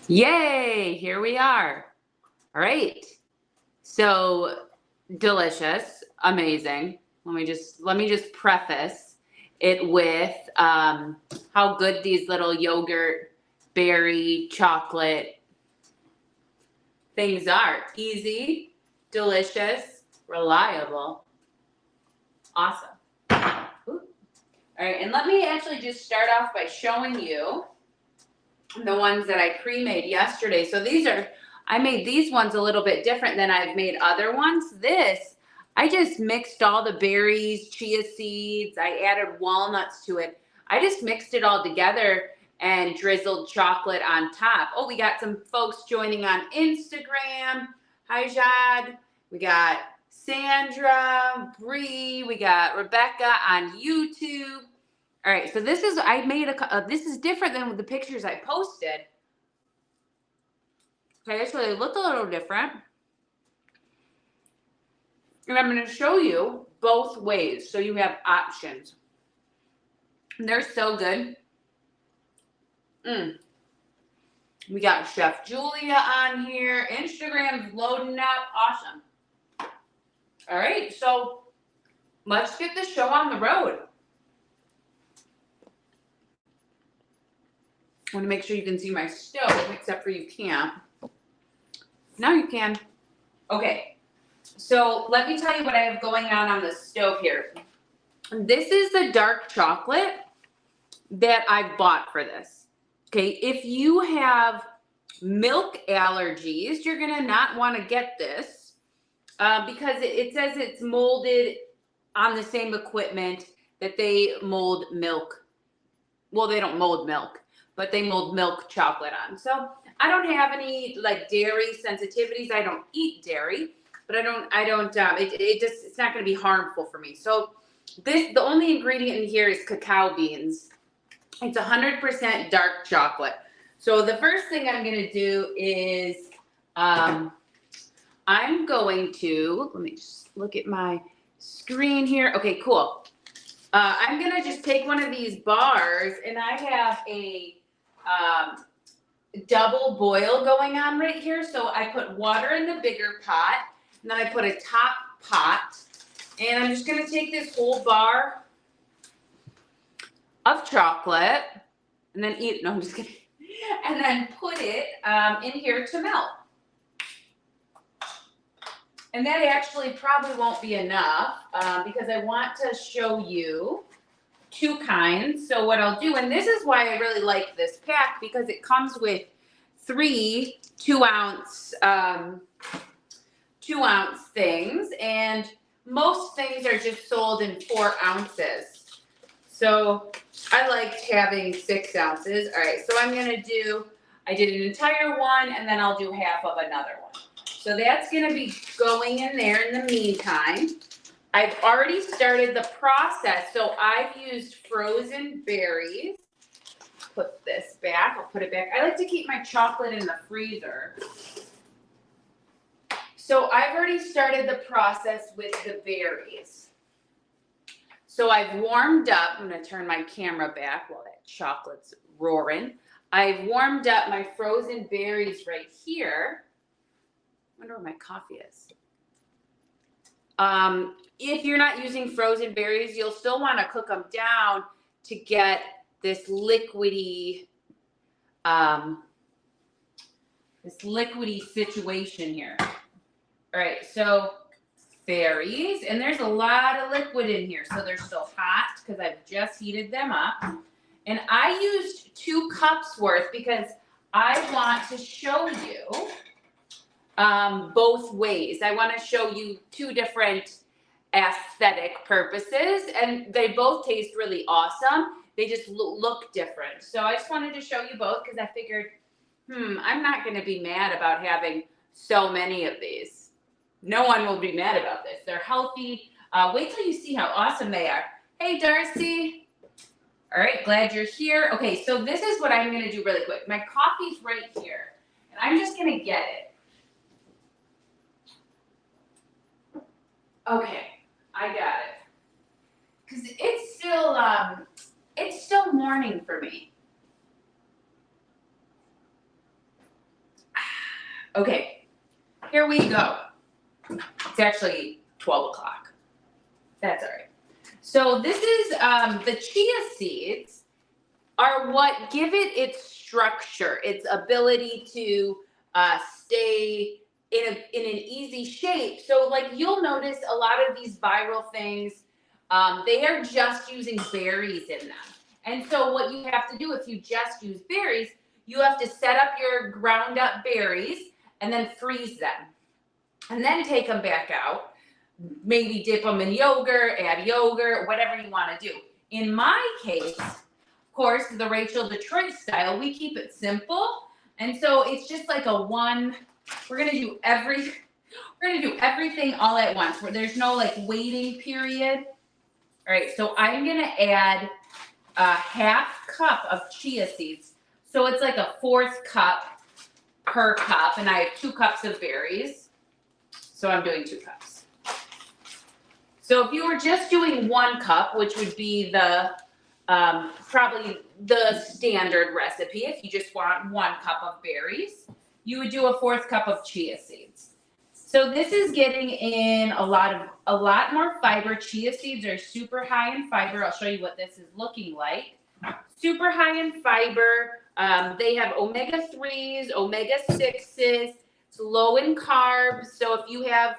Yay, here we are. All right. So delicious, amazing. Let me just preface it with how good these little yogurt berry chocolate things are. Easy, delicious, reliable. Awesome. Ooh. All right, and let me actually just start off by showing you the ones that I pre-made yesterday. So I made these ones a little bit different than I've made other ones. I just mixed all the berries, chia seeds, I added walnuts to it. I just mixed it all together and drizzled chocolate on top. Oh, we got some folks joining on Instagram. Hi, Jad. We got Sandra, Bree, we got Rebecca on YouTube. All right, so this is this is different than the pictures I posted. Okay, so they look a little different. And I'm going to show you both ways so you have options. And they're so good. We got Chef Julia on here. Instagram's loading up. Awesome. All right, so let's get the show on the road. I want to make sure you can see my stove, except for you can't. Now you can. Okay, so let me tell you what I have going on the stove here. This is the dark chocolate that I bought for this. Okay, if you have milk allergies, you're going to not want to get this because it says it's molded on the same equipment that they mold milk. Well, they don't mold milk, but they mold milk chocolate on. So I don't have any like dairy sensitivities. I don't eat dairy, but it's not going to be harmful for me. So the only ingredient in here is cacao beans. It's 100% dark chocolate. So the first thing I'm going to do is I'm going to, let me just look at my screen here. Okay, cool. I'm going to just take one of these bars, and I have a double boil going on right here. So I put water in the bigger pot, and then I put a top pot, and I'm just going to take this whole bar of chocolate and then eat it. No, I'm just kidding. And then put it in here to melt. And that actually probably won't be enough because I want to show you two kinds. So what I'll do, and this is why I really like this pack, because it comes with 3 2-ounce things, and most things are just sold in 4 ounces. So I liked having 6 ounces. All right, so I did an entire one, and then I'll do half of another one. So that's gonna be going in there in the meantime. I've already started the process. So I've used frozen berries. Put this back, I'll put it back. I like to keep my chocolate in the freezer. So I've already started the process with the berries. So I've warmed up, I'm gonna turn my camera back while that chocolate's roaring. I've warmed up my frozen berries right here. I wonder where my coffee is. If you're not using frozen berries, you'll still want to cook them down to get this liquidy situation here. All right, so berries, and there's a lot of liquid in here, so they're still hot because I've just heated them up. And I used 2 cups worth because I want to show you both ways. I want to show you 2 different aesthetic purposes, and they both taste really awesome. They just look different. So I just wanted to show you both because I figured, I'm not going to be mad about having so many of these. No one will be mad about this. They're healthy. Wait till you see how awesome they are. Hey, Darcy. All right, glad you're here. Okay, so this is what I'm going to do really quick. My coffee's right here, and I'm just going to get it. Okay, I got it. Because it's still morning for me. Okay, here we go. It's actually 12 o'clock. That's all right. So this is the chia seeds are what give it its structure, its ability to stay in an easy shape. So like you'll notice a lot of these viral things, they are just using berries in them. And so what you have to do if you just use berries, you have to set up your ground up berries and then freeze them. And then take them back out. Maybe dip them in yogurt, add yogurt, whatever you want to do. In my case, of course, the Rachel Detroit style, we keep it simple. And so it's just like we're gonna do everything all at once, where there's no like waiting period. All right, so I'm gonna add a half cup of chia seeds. So it's like a 1/4 cup per cup, and I have 2 cups of berries. So I'm doing 2 cups. So if you were just doing 1 cup, which would be the probably the standard recipe, if you just want 1 cup of berries, you would do a 1/4 cup of chia seeds. So this is getting in a lot more fiber. Chia seeds are super high in fiber. I'll show you what this is looking like. Super high in fiber. They have omega-3s, omega-6s. It's low in carbs. So if you have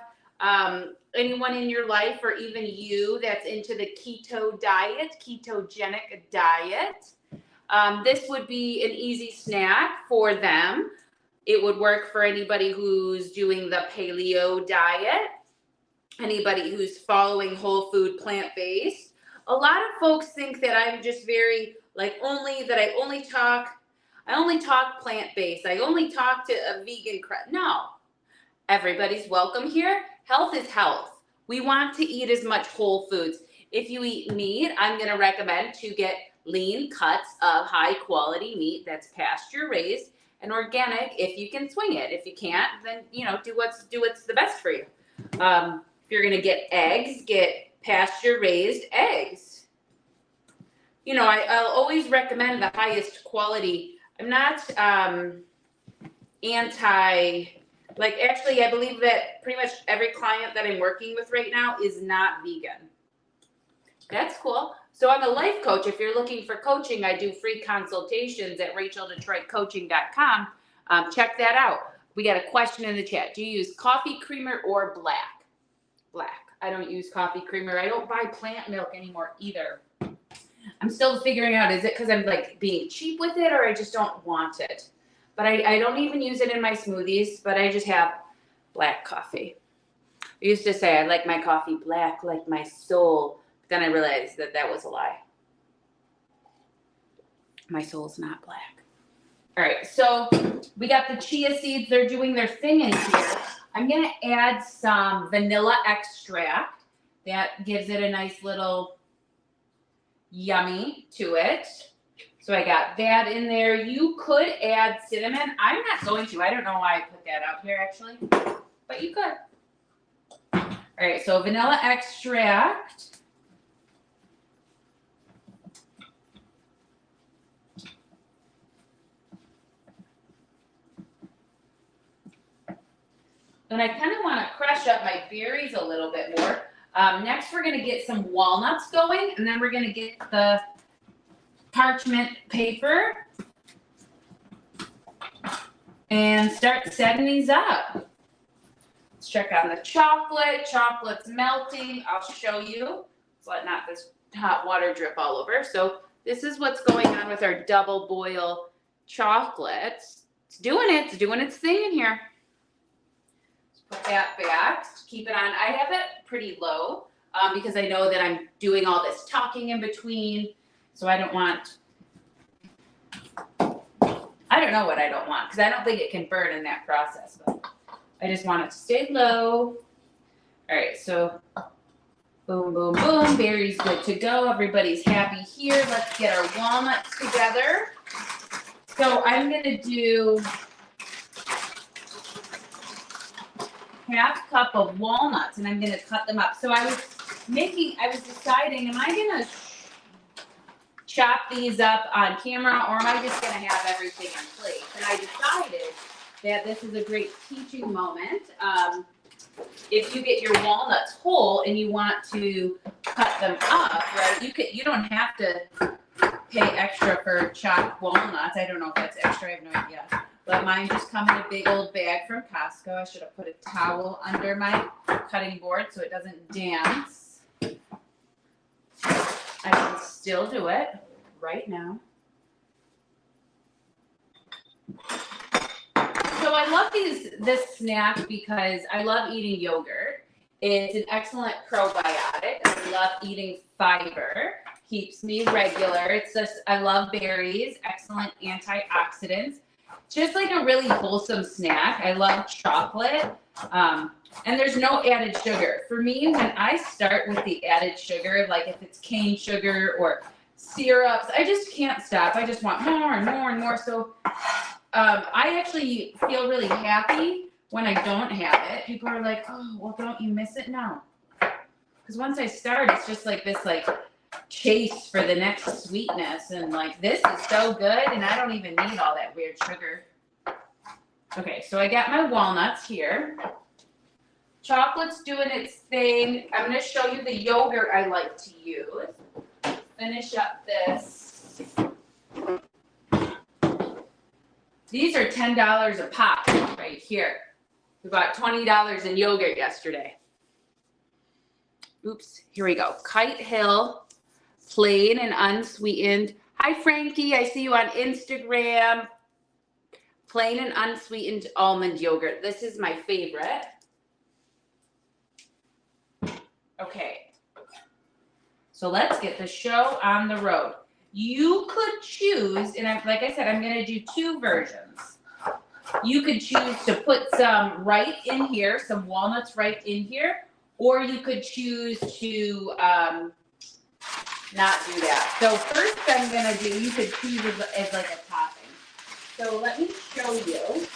anyone in your life or even you that's into the keto diet, ketogenic diet, this would be an easy snack for them. It would work for anybody who's doing the PALEO diet, anybody who's following whole food plant-based. A lot of folks think that I'm just very I only talk plant-based. I only talk to a vegan No, everybody's welcome here. Health is health. We want to eat as much whole foods. If you eat meat, I'm going to recommend to get lean cuts of high quality meat that's pasture raised and organic if you can swing it. If you can't, then do what's the best for you. If you're going to get eggs, get pasture raised eggs. I'll always recommend the highest quality. I'm not actually, I believe that pretty much every client that I'm working with right now is not vegan. That's cool. So I'm a life coach. If you're looking for coaching, I do free consultations at racheldetroitcoaching.com. Check that out. We got a question in the chat. Do you use coffee creamer or black? Black. I don't use coffee creamer. I don't buy plant milk anymore either. I'm still figuring out, is it because I'm being cheap with it or I just don't want it? But I don't even use it in my smoothies, but I just have black coffee. I used to say I like my coffee black like my soul. But then I realized that was a lie. My soul's not black. All right, so we got the chia seeds. They're doing their thing in here. I'm going to add some vanilla extract. That gives it a nice little yummy to it. So I got that in there. You could add cinnamon. I'm not going to. I don't know why I put that out here actually, but you could. All right, so vanilla extract. And I kind of want to crush up my berries a little bit more. Next, we're going to get some walnuts going, and then we're going to get the parchment paper and start setting these up. Let's check on the chocolate. Chocolate's melting. I'll show you. Let's let not this hot water drip all over. So this is what's going on with our double boil chocolates. It's doing its thing in here. Put that back, keep it on. I have it pretty low because I know that I'm doing all this talking in between. So I don't know what I don't want because I don't think it can burn in that process. But I just want it to stay low. All right, so boom, boom, boom. Berries good to go. Everybody's happy here. Let's get our walnuts together. So I'm going to do half cup of walnuts, and I'm going to cut them up. So I was deciding, am I going to chop these up on camera, or am I just going to have everything in place? And I decided that this is a great teaching moment. If you get your walnuts whole and you want to cut them up, right? You don't have to pay extra for chopped walnuts. I don't know if that's extra. I have no idea. But mine just come in a big old bag from Costco. I should have put a towel under my cutting board so it doesn't dance. I can still do it right now. So I love this snack because I love eating yogurt. It's an excellent probiotic. I love eating fiber. Keeps me regular. It's just, I love berries, excellent antioxidants. Just like a really wholesome snack. I love chocolate. And there's no added sugar. For me, when I start with the added sugar, like if it's cane sugar or syrups, I just can't stop. I just want more and more and more. So I actually feel really happy when I don't have it. People are like, oh, well, don't you miss it? No. Because once I start, it's just like this like chase for the next sweetness. And like, this is so good. And I don't even need all that weird sugar. Okay, so I got my walnuts here. Chocolate's doing its thing. I'm going to show you the yogurt I like to use. Finish up this. These are $10 a pop right here. We bought $20 in yogurt yesterday. Oops, here we go. Kite Hill, plain and unsweetened. Hi, Frankie. I see you on Instagram. Plain and unsweetened almond yogurt. This is my favorite. Okay. So let's get the show on the road. You could choose, and like I said, I'm going to do two versions. You could choose to put some right in here, some walnuts right in here, or you could choose to not do that. So first I'm going to do, you could choose as like a topping. So let me show you.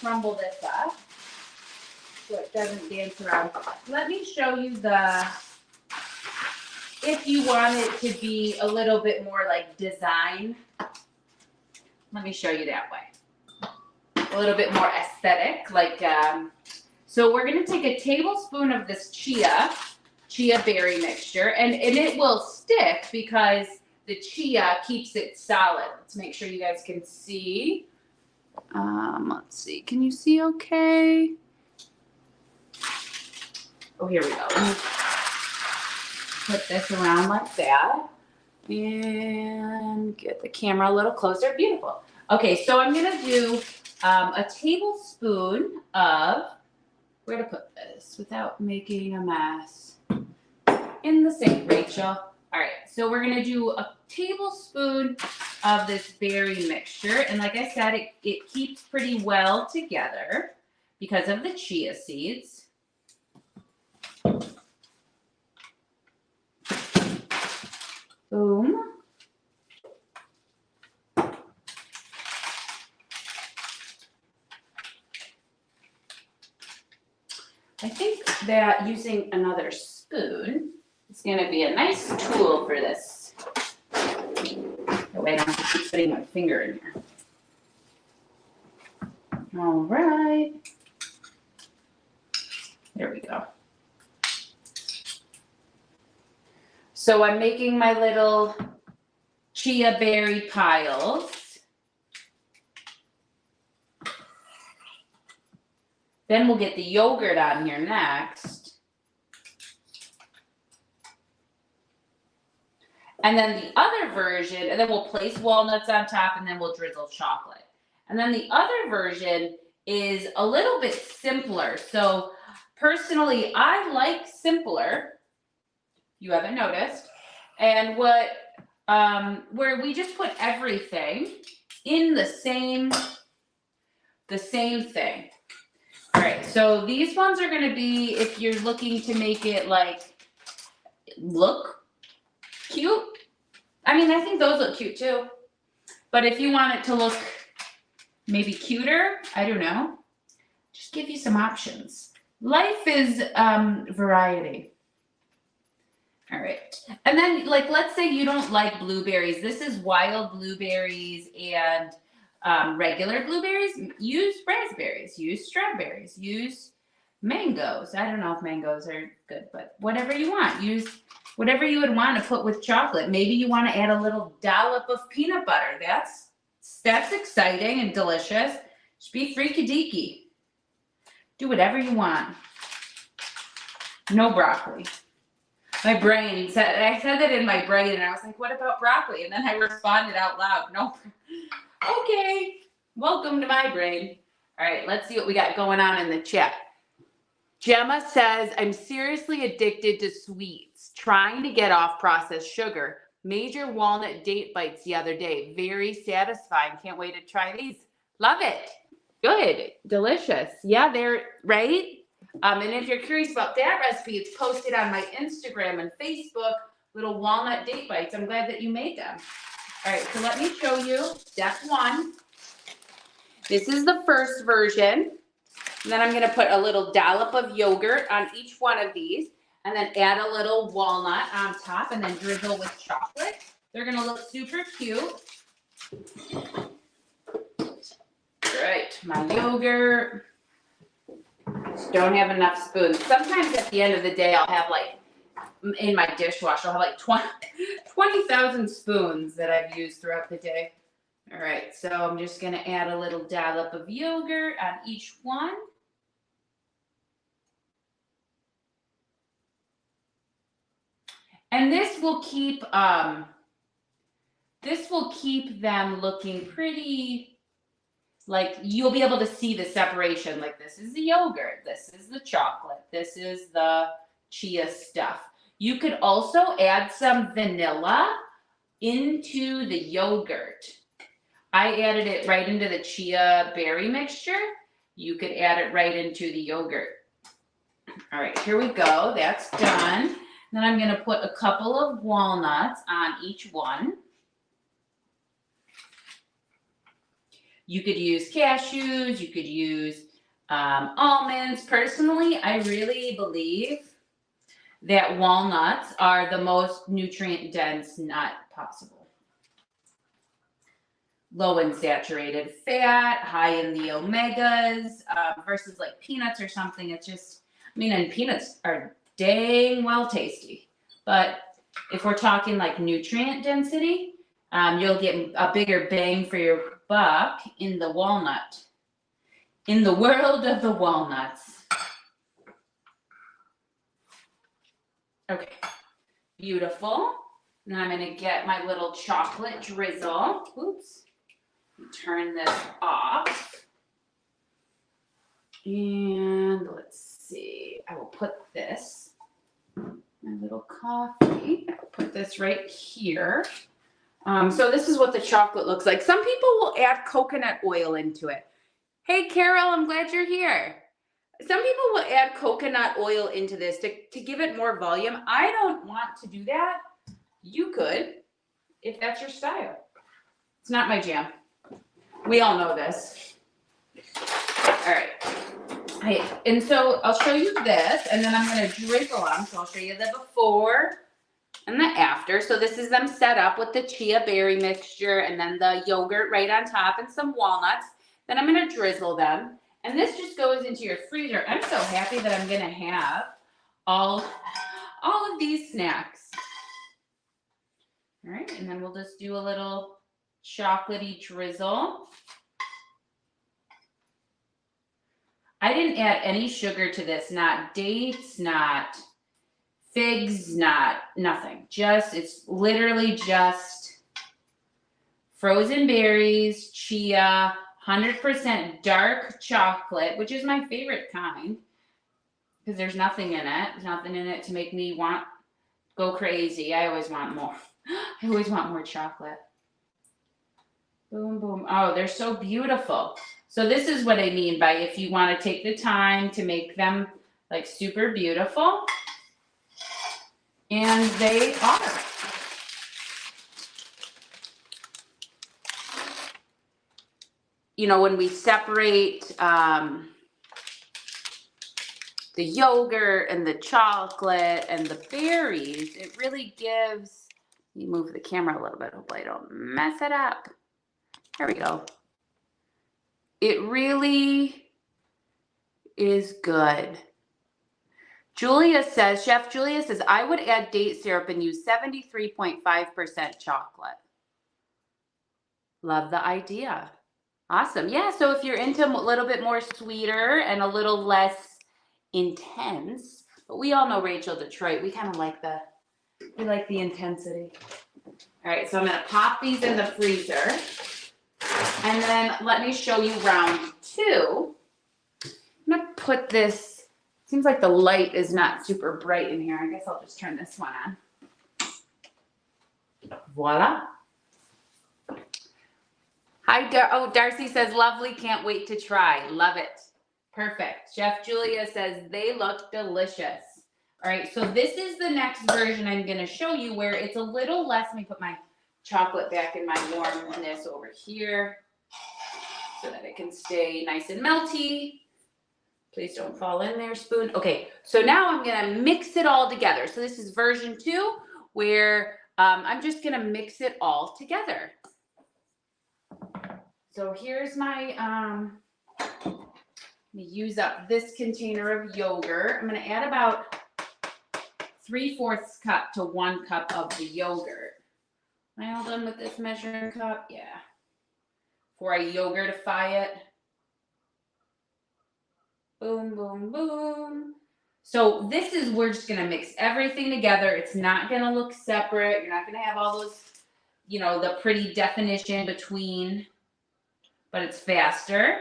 Crumble this up so it doesn't dance around. Let me show you if you want it to be a little bit more like design. Let me show you that way. A little bit more aesthetic. Like, so we're going to take a tablespoon of this Chia-Berry mixture, and it will stick because the chia keeps it solid. Let's make sure you guys can see. Let's see. Can you see okay? Oh, here we go. Put this around like that and get the camera a little closer. Beautiful. Okay, so I'm going to do a tablespoon of, where to put this without making a mess? In the sink, Rachel. All right, so we're going to do a tablespoon of this berry mixture. And like I said, it keeps pretty well together because of the chia seeds. Boom. I think that using another spoon is going to be a nice tool for this. That way I don't have to keep putting my finger in here. All right. There we go. So I'm making my little chia berry piles. Then we'll get the yogurt on here next. And then the other version, and then we'll place walnuts on top, and then we'll drizzle chocolate. And then the other version is a little bit simpler. So personally, I like simpler. You haven't noticed. And where we just put everything in the same thing. All right, so these ones are going to be, if you're looking to make it like look cute. I mean, I think those look cute too. But if you want it to look maybe cuter, I don't know, just give you some options. Life is variety. All right. And then, like, let's say you don't like blueberries. This is wild blueberries and regular blueberries, use raspberries, use strawberries, use mangoes. I don't know if mangoes are good, but whatever you want. Use whatever you would want to put with chocolate. Maybe you want to add a little dollop of peanut butter. That's exciting and delicious. Just be freaky deaky. Do whatever you want. No broccoli. My brain said, I said that in my brain and I was like, what about broccoli? And then I responded out loud, no. Okay, welcome to my brain. All right, let's see what we got going on in the chat. Gemma says, I'm seriously addicted to sweets, trying to get off processed sugar. Major walnut date bites the other day. Very satisfying. Can't wait to try these. Love it. Good. Delicious. Yeah, they're right. And if you're curious about that recipe, it's posted on my Instagram and Facebook, little walnut date bites. I'm glad that you made them. All right, so let me show you step one. This is the first version. And then I'm going to put a little dollop of yogurt on each one of these and then add a little walnut on top and then drizzle with chocolate. They're going to look super cute. All right, my yogurt. Just don't have enough spoons. Sometimes at the end of the day, I'll have like, in my dishwasher, I'll have like 20,000 spoons that I've used throughout the day. All right, so I'm just going to add a little dollop of yogurt on each one. And this will keep them looking pretty, like you'll be able to see the separation. Like this is the yogurt, this is the chocolate, this is the chia stuff. You could also add some vanilla into the yogurt. I added it right into the Chia-Berry mixture. You could add it right into the yogurt. All right, here we go. That's done. Then I'm going to put a couple of walnuts on each one. You could use cashews. You could use almonds. Personally, I really believe that walnuts are the most nutrient-dense nut possible. Low in saturated fat, high in the omegas, versus like peanuts or something. It's just, I mean, and peanuts are dang well tasty. But if we're talking like nutrient density, you'll get a bigger bang for your buck in the walnut. In the world of the walnuts. Okay, beautiful. Now I'm gonna get my little chocolate drizzle. Oops. Turn this off. And let's see, I will put this, my little coffee, I will put this right here. So this is what the chocolate looks like. Some people will add coconut oil into it. Hey, Carol, I'm glad you're here. Some people will add coconut oil into this to give it more volume. I don't want to do that. You could, if that's your style. It's not my jam. We all know this. All right. And so I'll show you this, and then I'm going to drizzle them. So I'll show you the before and the after. So this is them set up with the Chia-Berry mixture and then the yogurt right on top and some walnuts. Then I'm going to drizzle them. And this just goes into your freezer. I'm so happy that I'm going to have all of these snacks. All right. And then we'll just do a little chocolatey drizzle. I didn't add any sugar to this, not dates, not figs, nothing. It's literally just frozen berries, chia, 100% dark chocolate, which is my favorite kind because there's nothing in it. There's nothing in it to make me go crazy. I always want more. I always want more chocolate. Boom, boom. Oh, they're so beautiful. So this is what I mean by if you want to take the time to make them like super beautiful. And they are. You know, when we separate the yogurt and the chocolate and the berries, it really gives, let me move the camera a little bit, hopefully I don't mess it up. There we go. It really is good. Julia says, Chef Julia says, I would add date syrup and use 73.5% chocolate. Love the idea. Awesome. Yeah, so if you're into a little bit more sweeter and a little less intense, but we all know Rachel Detroit, we kind of like the intensity. All right, so I'm going to pop these in the freezer. And then let me show you round 2. I'm going to put this, seems like the light is not super bright in here. I guess I'll just turn this one on. Voila. Hi, Darcy says, lovely, can't wait to try. Love it. Perfect. Chef Julia says, they look delicious. All right, so this is the next version I'm going to show you where it's a little less. Let me put my chocolate back in my warmness over here so that it can stay nice and melty. Please don't fall in there, spoon. Okay, so now I'm going to mix it all together. So this is version 2 where I'm just going to mix it all together. So here's my, let me use up this container of yogurt. I'm going to add about 3/4 cup to 1 cup of the yogurt. Am I all done with this measuring cup? Yeah. Before I yogurtify it. Boom, boom, boom. So this is, we're just going to mix everything together. It's not going to look separate. You're not going to have all those, you know, the pretty definition between, but it's faster.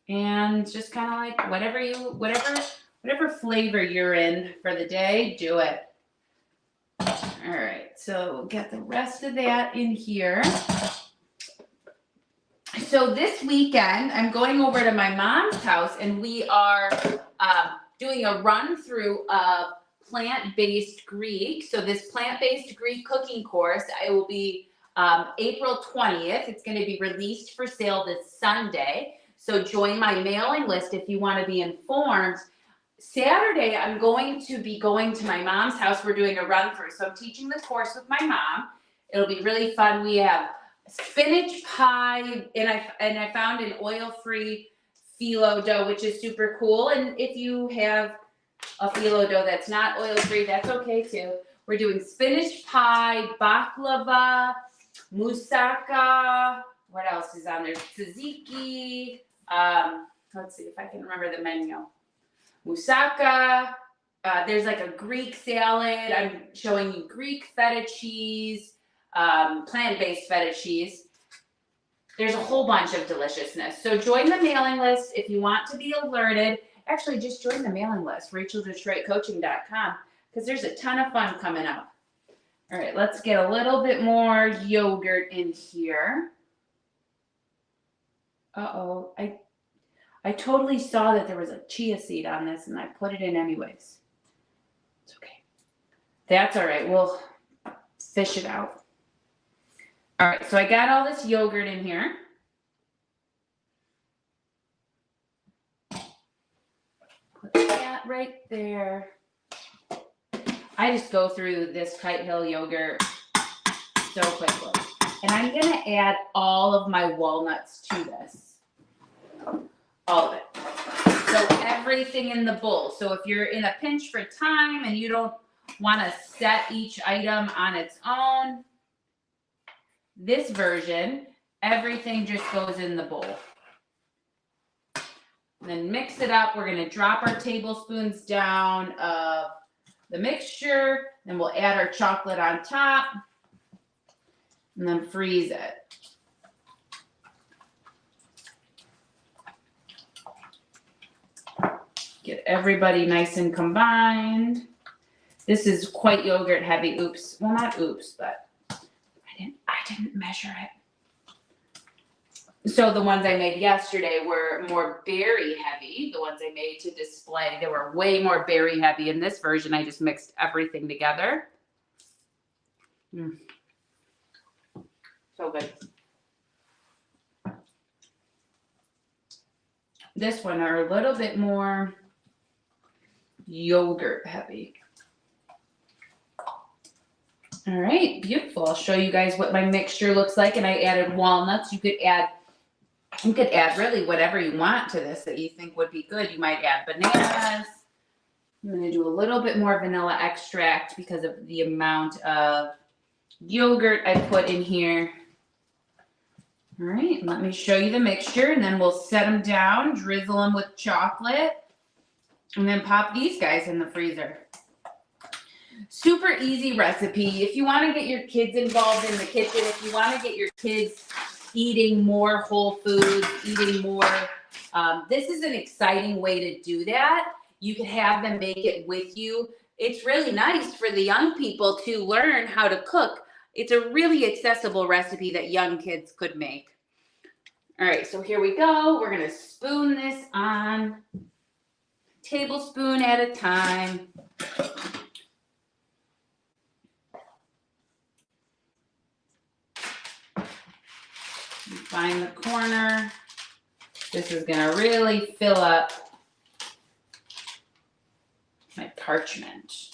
And just kind of like whatever flavor you're in for the day, do it. All right, so get the rest of that in here. So this weekend, I'm going over to my mom's house and we are doing a run through of plant-based Greek. So this plant-based Greek cooking course, it will be April 20th. It's going to be released for sale this Sunday. So join my mailing list if you want to be informed. Saturday, I'm going to be going to my mom's house. We're doing a run through. So I'm teaching the course with my mom. It'll be really fun. We have spinach pie, and I found an oil-free phyllo dough, which is super cool. And if you have a phyllo dough that's not oil-free, that's okay too. We're doing spinach pie, baklava, moussaka. What else is on there? Tzatziki. Let's see if I can remember the menu. Moussaka. There's like a Greek salad. I'm showing you Greek feta cheese, plant-based feta cheese. There's a whole bunch of deliciousness. So join the mailing list if you want to be alerted. Actually, just join the mailing list, RachelDetroitCoaching.com, because there's a ton of fun coming up. All right, let's get a little bit more yogurt in here. Uh-oh, I totally saw that there was a chia seed on this and I put it in anyways. It's okay. That's all right. We'll fish it out. All right, so I got all this yogurt in here. Put that right there. I just go through this Kite Hill yogurt so quickly. And I'm going to add all of my walnuts to this. All of it. So everything in the bowl. So if you're in a pinch for time and you don't want to set each item on its own, this version, everything just goes in the bowl. And then mix it up. We're going to drop our tablespoons down of the mixture. Then we'll add our chocolate on top. And then freeze it. Get everybody nice and combined. This is quite yogurt heavy. Oops. Well, not oops, but I didn't measure it. So the ones I made yesterday were more berry heavy. The ones I made to display, they were way more berry heavy. In this version, I just mixed everything together. So good. This one are a little bit more yogurt heavy. All right, beautiful. I'll show you guys what my mixture looks like. And I added walnuts. You could add You could add really whatever you want to this that you think would be good. You might add bananas. I'm going to do a little bit more vanilla extract because of the amount of yogurt I put in here. All right, let me show you the mixture, and then we'll set them down, drizzle them with chocolate, and then pop these guys in the freezer. Super easy recipe. If you want to get your kids involved in the kitchen, if you want to get your kids eating more whole foods, eating more, this is an exciting way to do that. You can have them make it with you. It's really nice for the young people to learn how to cook. It's a really accessible recipe that young kids could make. All right, so here we go. We're going to spoon this on, tablespoon at a time. Find the corner. This is going to really fill up my parchment.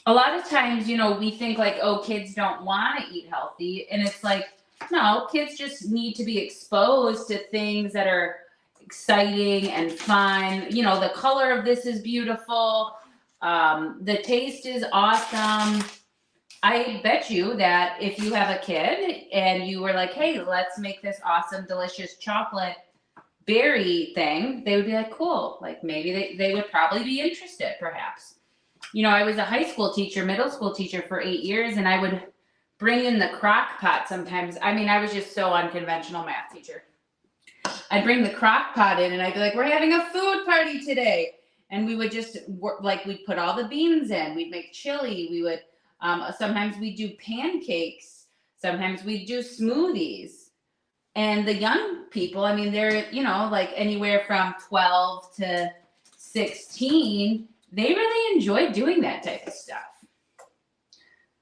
A lot of times, you know, we think like, oh, kids don't want to eat healthy. And it's like, no, kids just need to be exposed to things that are exciting and fun. You know, the color of this is beautiful. The taste is awesome. I bet you that if you have a kid and you were like, hey, let's make this awesome, delicious chocolate berry thing, they would be like, cool. Like maybe they would probably be interested, perhaps. You know, I was a high school teacher, middle school teacher for 8 years, and I would bring in the crock pot sometimes. I mean, I was just so unconventional math teacher. I'd bring the crock pot in and I'd be like, we're having a food party today. And we would just work, like we'd put all the beans in, we'd make chili, we would, sometimes we'd do pancakes, sometimes we'd do smoothies. And the young people, I mean, they're, you know, like anywhere from 12 to 16, they really enjoy doing that type of stuff.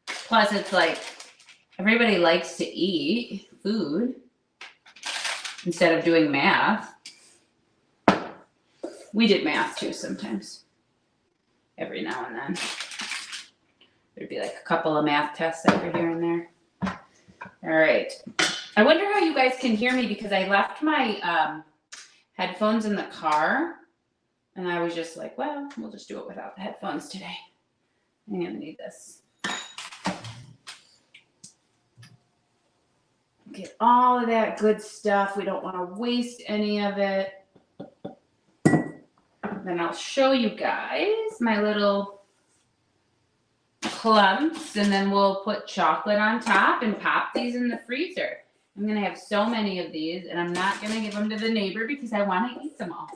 Plus, it's like everybody likes to eat food instead of doing math. We did math too sometimes, every now and then. There'd be like a couple of math tests over here and there. All right. I wonder how you guys can hear me because I left my headphones in the car. And I was just like, well, we'll just do it without the headphones today. I'm going to need this. Get all of that good stuff. We don't want to waste any of it. Then I'll show you guys my little clumps. And then we'll put chocolate on top and pop these in the freezer. I'm going to have so many of these. And I'm not going to give them to the neighbor because I want to eat them all.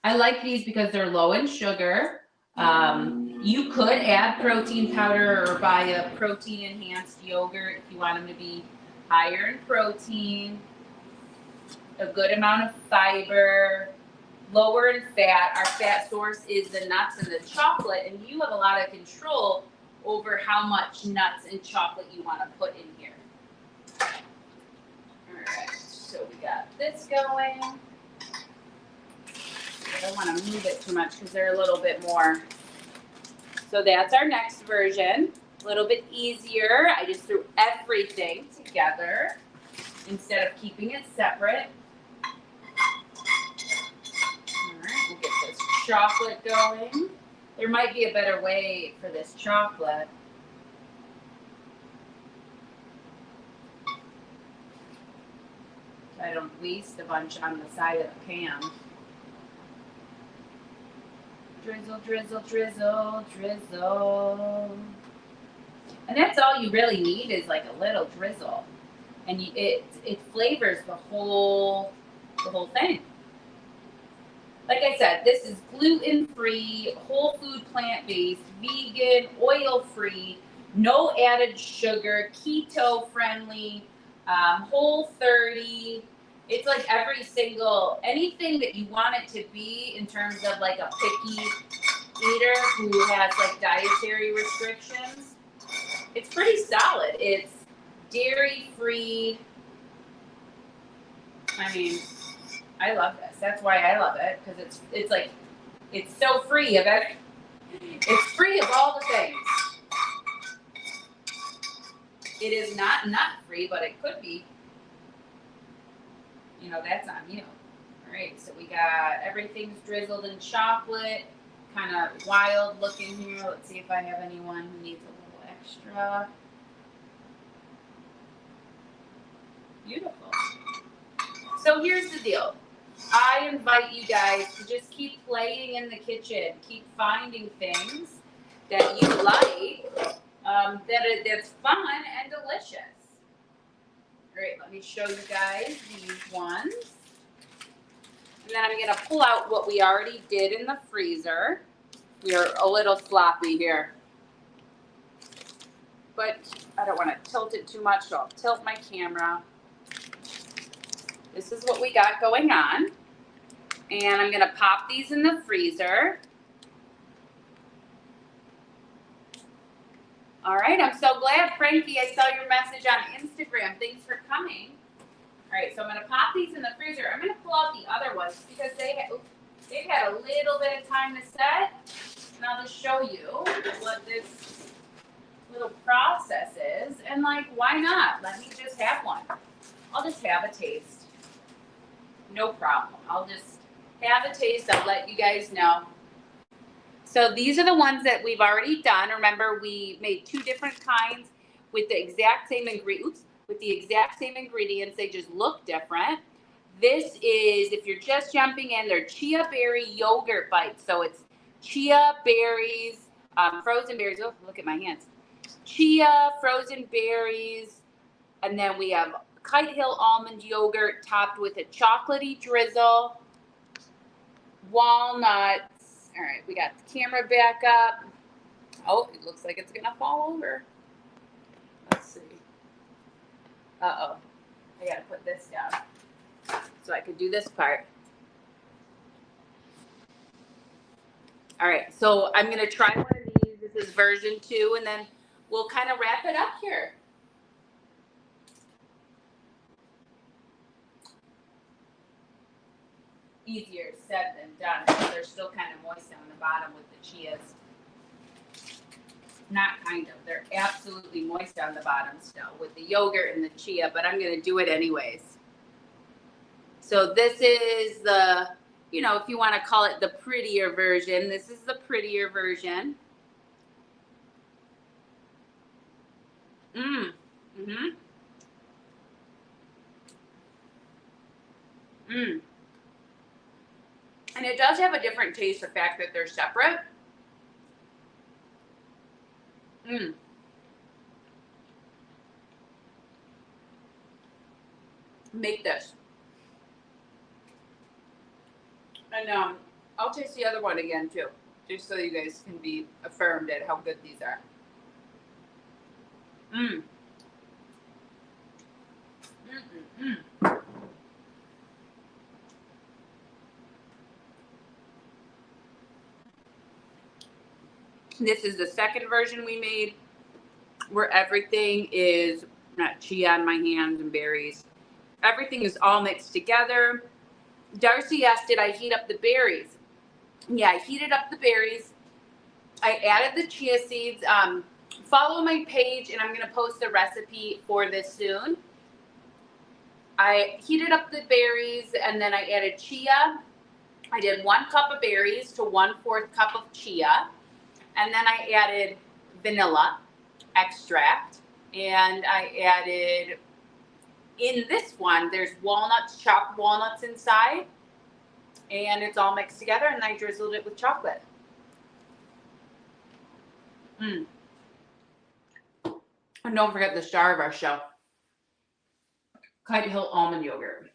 I like these because they're low in sugar. You could add protein powder or buy a protein enhanced yogurt if you want them to be higher in protein, a good amount of fiber, lower in fat. Our fat source is the nuts and the chocolate, and you have a lot of control over how much nuts and chocolate you want to put in here. All right, so we got this going. I don't want to move it too much because they're a little bit more. So that's our next version. A little bit easier. I just threw everything together instead of keeping it separate. All right, we'll get this chocolate going. There might be a better way for this chocolate. So I don't waste a bunch on the side of the pan. Drizzle, drizzle, drizzle, drizzle. And that's all you really need is like a little drizzle. And it flavors the whole thing. Like I said, this is gluten-free, whole food plant-based, vegan, oil-free, no added sugar, keto-friendly, whole 30. It's like every single, anything that you want it to be in terms of like a picky eater who has like dietary restrictions. It's pretty solid. It's dairy-free. I mean, I love this. That's why I love it, because it's like, it's so free of It's free of all the things. It is not free, but it could be. You know, that's on you. All right, so we got everything's drizzled in chocolate, kind of wild looking here. Let's see if I have anyone who needs a little extra. Beautiful. So here's the deal. I invite you guys to just keep playing in the kitchen. Keep finding things that you like, that's fun and delicious. All right, let me show you guys these ones. And then I'm going to pull out what we already did in the freezer. We are a little sloppy here. But I don't want to tilt it too much, so I'll tilt my camera. This is what we got going on. And I'm going to pop these in the freezer. All right, I'm so glad, Frankie. I saw your message on Instagram. Thanks for coming. All right, so I'm going to pop these in the freezer. I'm going to pull out the other ones because they've had a little bit of time to set. And I'll just show you what this little process is. And like, why not? Let me just have one. I'll just have a taste. No problem. I'll just have a taste. I'll let you guys know. So these are the ones that we've already done. Remember, we made 2 different kinds with the exact same ingredients. They just look different. This is, if you're just jumping in, they're Chia-Berry yogurt bites. So it's chia berries, frozen berries. Oh, look at my hands. Chia, frozen berries, and then we have Kite Hill almond yogurt topped with a chocolatey drizzle, walnuts. All right, we got the camera back up. Oh, it looks like it's gonna fall over. Let's see. Uh-oh, I gotta put this down so I can do this part. All right, so I'm gonna try one of these. This is version 2, and then we'll kind of wrap it up here. Easier said than done, because they're still kind of moist on the bottom with the chias. Not kind of, they're absolutely moist on the bottom still with the yogurt and the chia, but I'm gonna do it anyways. So this is the, you know, if you want to call it the prettier version, this is the prettier version. And it does have a different taste, the fact that they're separate. Make this. And I'll taste the other one again too, just so you guys can be affirmed at how good these are. This is the second version we made, where everything is not chia on my hands and berries. Everything is all mixed together. Darcy asked, did I heat up the berries? Yeah, I heated up the berries. I added the chia seeds. Follow my page, and I'm going to post a recipe for this soon. I heated up the berries, and then I added chia. I did 1 cup of berries to 1/4 cup of chia. And then I added vanilla extract, and I added, in this one, there's walnuts, chopped walnuts inside, and it's all mixed together, and I drizzled it with chocolate. And don't forget the star of our show, Kite Hill almond yogurt.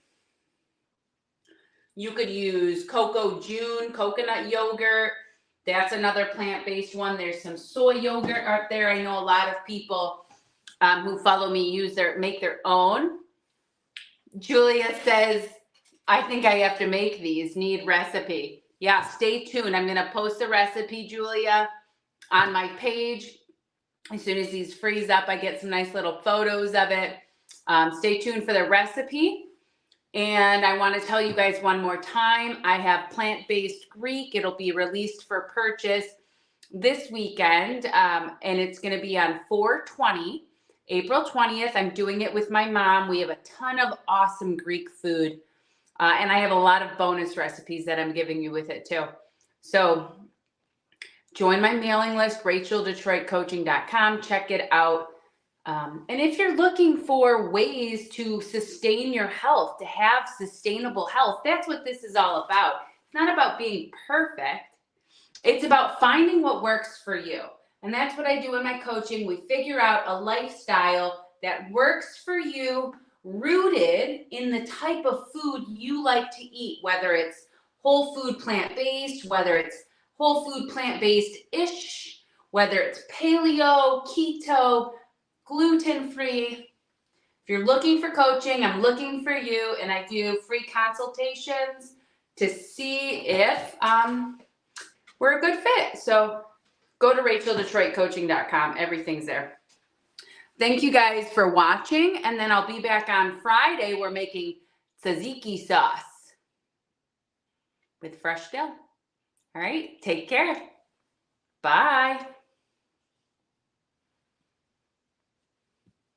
You could use Cocoa June coconut yogurt. That's another plant-based one. There's some soy yogurt out there. I know a lot of people who follow me make their own. Julia says, I think I have to make these. Need recipe. Yeah, stay tuned. I'm going to post the recipe, Julia, on my page. As soon as these freeze up, I get some nice little photos of it. Stay tuned for the recipe. And I want to tell you guys one more time, I have plant-based Greek. It'll be released for purchase this weekend, and it's going to be on 4/20, April 20th. I'm doing it with my mom. We have a ton of awesome Greek food, and I have a lot of bonus recipes that I'm giving you with it too. So join my mailing list, RachelDetroitCoaching.com. Check it out. And if you're looking for ways to sustain your health, to have sustainable health, that's what this is all about. It's not about being perfect. It's about finding what works for you. And that's what I do in my coaching. We figure out a lifestyle that works for you, rooted in the type of food you like to eat, whether it's whole food plant-based, whether it's whole food plant-based-ish, whether it's paleo, keto, gluten-free. If you're looking for coaching, I'm looking for you, and I do free consultations to see if we're a good fit. So go to RachelDetroitCoaching.com. Everything's there. Thank you guys for watching, and then I'll be back on Friday. We're making tzatziki sauce with fresh dill. All right, take care. Bye.